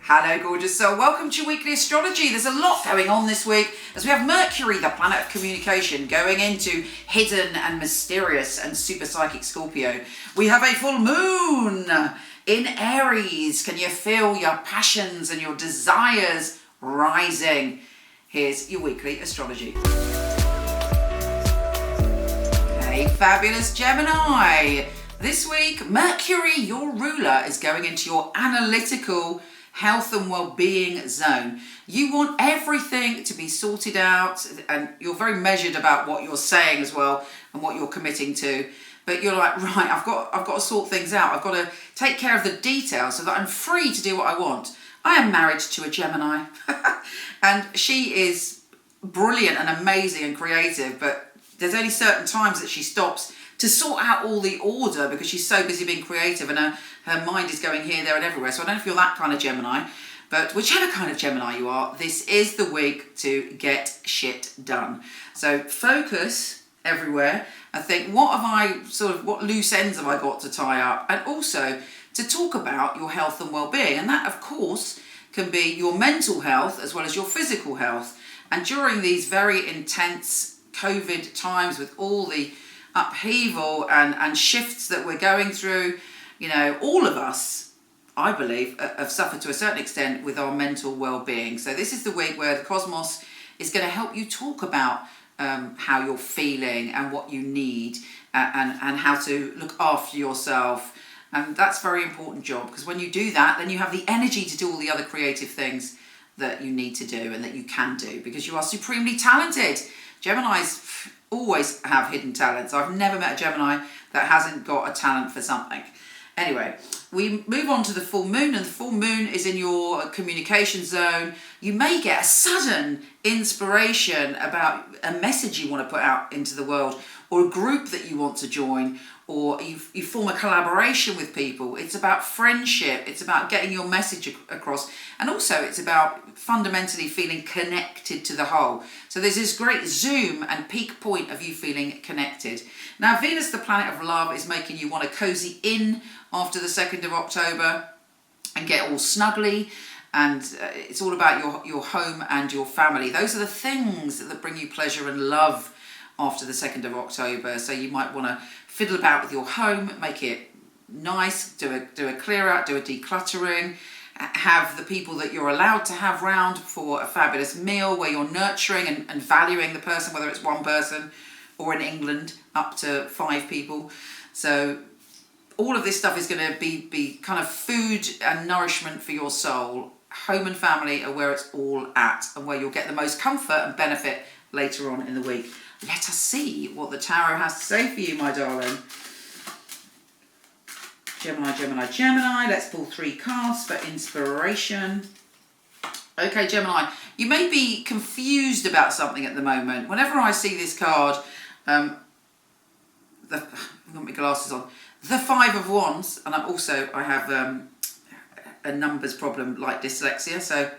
Hello gorgeous soul, welcome to your weekly astrology. There's a lot going on this week as we have Mercury, the planet of communication, going into hidden and mysterious and super psychic Scorpio. We have a full moon in Aries. Can you feel your passions and your desires rising? Here's your weekly astrology. Hey fabulous Gemini. This week Mercury, your ruler, is going into your analytical health and well-being zone. You want everything to be sorted out, and you're very measured about what you're saying as well and what you're committing to. But you're like, right, I've got to sort things out. I've got to take care of the details so that I'm free to do what I want. I am married to a Gemini and she is brilliant and amazing and creative, but there's only certain times that she stops to sort out all the order because she's so busy being creative and her mind is going here, there and everywhere. So I don't know if you're that kind of Gemini, but whichever kind of Gemini you are, this is the week to get shit done. So focus everywhere and think, what loose ends have I got to tie up? And also to talk about your health and well-being. And that, of course, can be your mental health as well as your physical health. And during these very intense COVID times with all the upheaval and shifts that we're going through, you know, all of us, I believe, have suffered to a certain extent with our mental well-being. So this is the week where the cosmos is going to help you talk about how you're feeling and what you need and how to look after yourself. And that's a very important job, because when you do that, then you have the energy to do all the other creative things that you need to do and that you can do, because you are supremely talented. Geminis always have hidden talents. I've never met a Gemini that hasn't got a talent for something. Anyway, we move on to the full moon, and the full moon is in your communication zone. You may get a sudden inspiration about a message you want to put out into the world, or a group that you want to join, or you form a collaboration with people. It's about friendship. It's about getting your message across. And also it's about fundamentally feeling connected to the whole. So there's this great zoom and peak point of you feeling connected. Now, Venus, the planet of love, is making you want to cozy in after the 2nd of October and get all snuggly. And it's all about your home and your family. Those are the things that bring you pleasure and love after the 2nd of October. So you might want to fiddle about with your home, make it nice, do a clear out, do a decluttering, have the people that you're allowed to have round for a fabulous meal where you're nurturing and valuing the person, whether it's one person or in England up to 5 people. So all of this stuff is going to be kind of food and nourishment for your soul. Home and family are where it's all at and where you'll get the most comfort and benefit later on in the week. Let us see what the tarot has to say for you, my darling. Gemini, Gemini, Gemini. Let's pull 3 cards for inspiration. Okay, Gemini, you may be confused about something at the moment. Whenever I see this card, I've got my glasses on. The 5 of Wands, and I have a numbers problem like dyslexia, so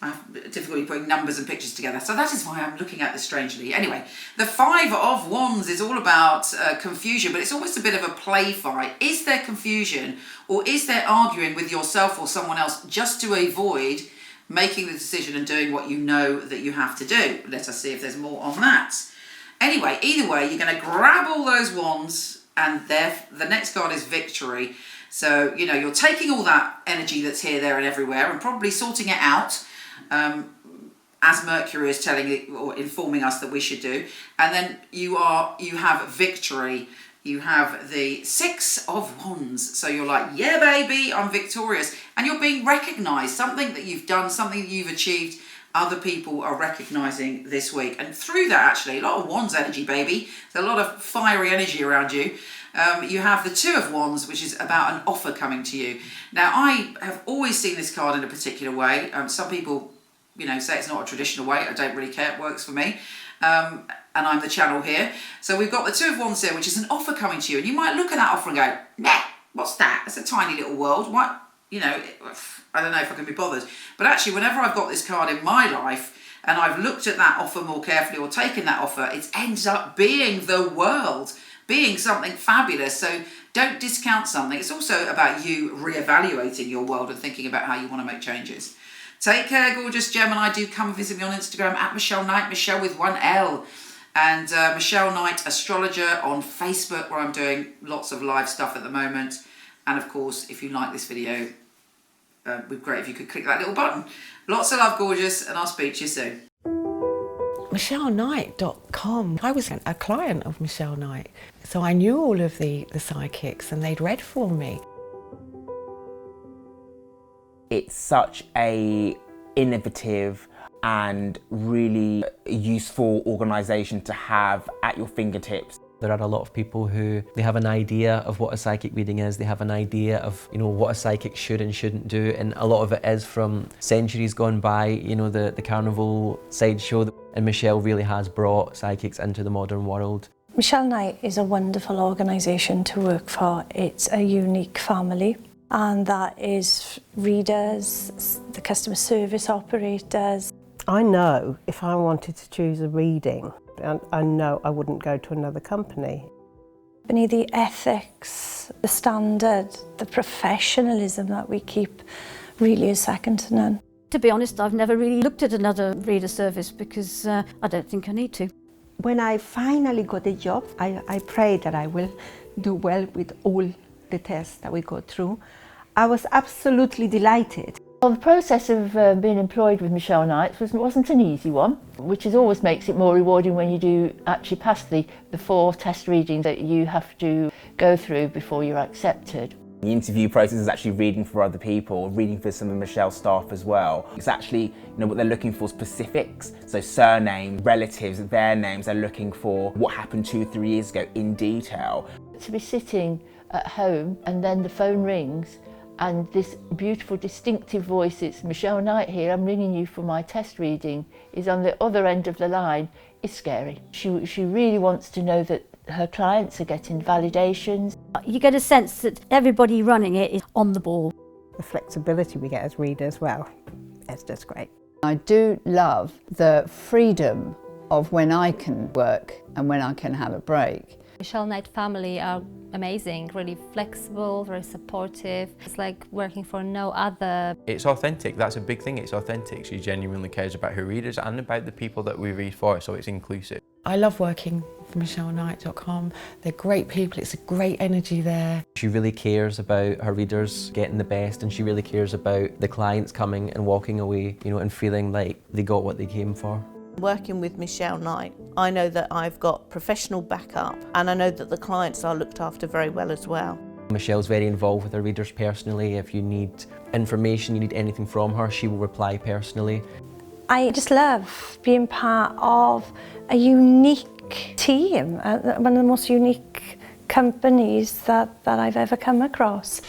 I have difficulty putting numbers and pictures together. So that is why I'm looking at this strangely. Anyway, the 5 of Wands is all about confusion, but it's almost a bit of a play fight. Is there confusion, or is there arguing with yourself or someone else just to avoid making the decision and doing what you know that you have to do? Let us see if there's more on that. Anyway, either way, you're going to grab all those wands, and the next card is victory. So, you know, you're taking all that energy that's here, there and everywhere and probably sorting it out, as Mercury is telling you or informing us that we should do. And then you have victory. You have the 6 of Wands. So you're like, yeah, baby, I'm victorious. And you're being recognized. Something that you've done, something that you've achieved, other people are recognizing this week. And through that, actually, a lot of Wands energy, baby. There's a lot of fiery energy around you. You have the 2 of Wands, which is about an offer coming to you. Now, I have always seen this card in a particular way. Some people, you know, say it's not a traditional way. I don't really care. It works for me. And I'm the channel here. So we've got the 2 of Wands here, which is an offer coming to you. And you might look at that offer and go, nah, what's that? It's a tiny little world. What? You know, I don't know if I can be bothered. But actually, whenever I've got this card in my life and I've looked at that offer more carefully or taken that offer, it ends up being the world, being something fabulous. So Don't discount something. It's also about you reevaluating your world and thinking about how you want to make changes. Take care, gorgeous Gemini. Do come and visit me on Instagram at Michele Knight, Michele with 1 L. And Michele Knight Astrologer on Facebook, where I'm doing lots of live stuff at the moment. And of course, if you like this video, it'd be great if you could click that little button. Lots of love, gorgeous, and I'll speak to you soon. MicheleKnight.com. I was a client of Michele Knight, so I knew all of the psychics and they'd read for me. It's such a innovative and really useful organisation to have at your fingertips. There are a lot of people who they have an idea of what a psychic reading is, they have an idea of what a psychic should and shouldn't do, and a lot of it is from centuries gone by, the carnival sideshow, and Michele really has brought psychics into the modern world. Michele Knight is a wonderful organisation to work for. It's a unique family, and that is readers, the customer service operators. I know if I wanted to choose a reading, I know I wouldn't go to another company. The ethics, the standard, the professionalism that we keep really is second to none. To be honest, I've never really looked at another reader service because I don't think I need to. When I finally got a job, I pray that I will do well with all the tests that we go through. I was absolutely delighted. Well, the process of being employed with Michele Knight wasn't an easy one, which always makes it more rewarding when you do actually pass the 4 test readings that you have to go through before you're accepted. The interview process is actually reading for other people, reading for some of Michelle's staff as well. It's actually, what they're looking for, specifics, so surname, relatives, their names. They're looking for what happened 2-3 years ago in detail. To be sitting at home and then the phone rings and this beautiful distinctive voice, it's Michele Knight here, I'm ringing you for my test reading, is on the other end of the line, is scary. She really wants to know that her clients are getting validations. You get a sense that everybody running it is on the ball. The flexibility we get as readers, well, it's just great. I do love the freedom of when I can work and when I can have a break. Michele Knight family are amazing, really flexible, very supportive. It's like working for no other. It's authentic, that's a big thing, it's authentic. She genuinely cares about her readers and about the people that we read for, so it's inclusive. I love working for MicheleKnight.com. They're great people, it's a great energy there. She really cares about her readers getting the best, and she really cares about the clients coming and walking away, and feeling like they got what they came for. Working with Michele Knight, I know that I've got professional backup, and I know that the clients are looked after very well as well. Michele's very involved with her readers personally. If you need information, you need anything from her, she will reply personally. I just love being part of a unique team, one of the most unique companies that I've ever come across.